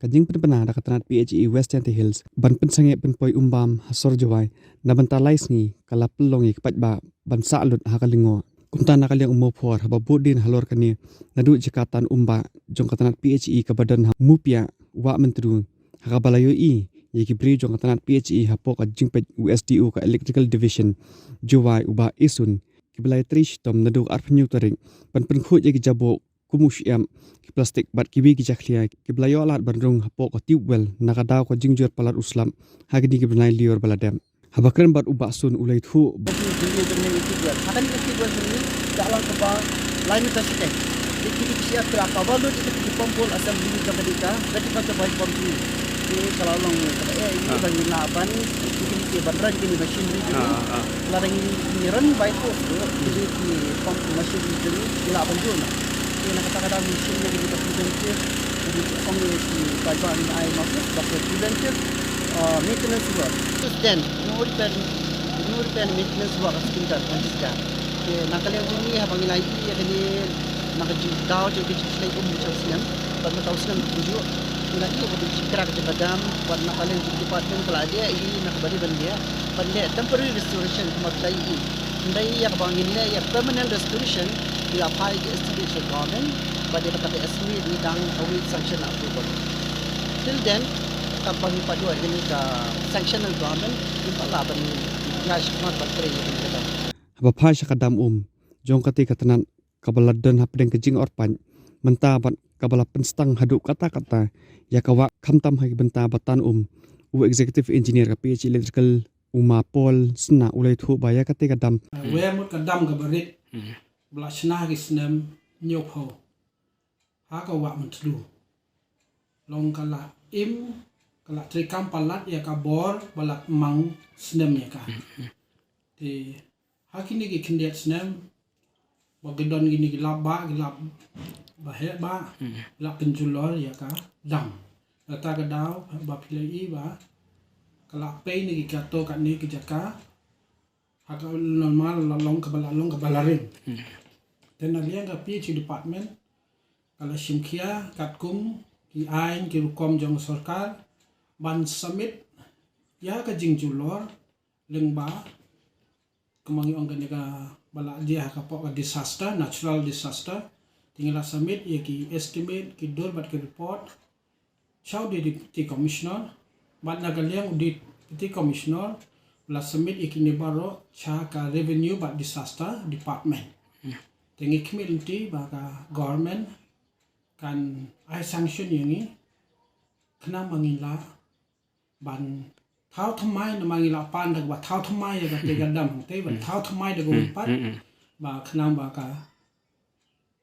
kajing penpena da katanat PHE Western Hills ban pensange penpoi umbam hasor Jowai na banta Sngi kala pelongi paidbah ban salut hakalingo kumta nakaliang Mawphor haba budin halor kani naduh jekatan umba jong katanat PHE kabadan mupia wa mentru hakabalayo yeki bri jong katanat PHE hapok jingpet USDU ka Electrical Division Jowai uba isun kibalai trish tom naduh arpnyu taring pan penkhut yeki jabo kumusyam plastik bat kibi ki khlieh kiblayo alat bandrung hapok tubewell nakadaw ko jingjur palat uslam hagni kibnai lior baladam habakran bat ubak sun ulai thu akan tubewell ini dalam kebal lain tasik kita siap kelaka balu di pompol asam di Amerika berarti pada baik pompi ini kalau long ini bagi laban ini bandran ini mesin ini larang ini run baik tu jadi pomp mesin ini laban tu nak kata-kata mesin yang kita preventive jadi kombinasi paidbah ini air masuk dapat preventive maintenance work terus then no repair maintenance work sekitar kita nak kalian ini habang lagi yang ini nak jauh jadi selai macam siang pada tahun siang tujuh nak ini boleh cekrak ke badam buat nak kalian di department kalau ada ini nak beri benda temporary restoration maklai ini ndai yang bang ini yang permanent restoration bila pai ke estimate ke government pada kata estimate ni dang await sanction approval till then kapag ipadua ini ke sanctional government ipalaban ya smart battery ini kata haba phai sakadam jong kati katanan kabaladan hapdeng kejing orpan menta bat kabala penstang haduk kata-kata ya kawa khamtam hai benta batan u executive engineer ka PH electrical uma pol sna ulai thu baya kate kadam we mut kadam ka barit blasna gisnem nyop ho ha ka wa mutlu long kala kala trikam palat ya ka bor balat mang snem ya ka ti hakini ki kindiat snem bagedon gini gelap bahaya ba lap penjulor ya ka dam kata kedau ba pilai ba kala pay ni kato kat ni kijaka haka normal long kabalarin dan alian ka PH department kala shimkhia katkum ki ain ki rukom jong sorkar ban summit ya ka jingjulor Lyngba kemangi ongkan ka bala dia kapok disaster natural disaster tinggal submit ya ki estimate ki dor bat ki report show di deputy commissioner bat nagaliang di deputy commissioner la submit ya ki nebaro cha ka revenue bat disaster department tingi community ba ka government kan ai sanction yang ni kena mangila ban thao thamai na mangila pan dak ba thao thamai ya ka te gadam te ba thao thamai dak ba pat ba kena ba ka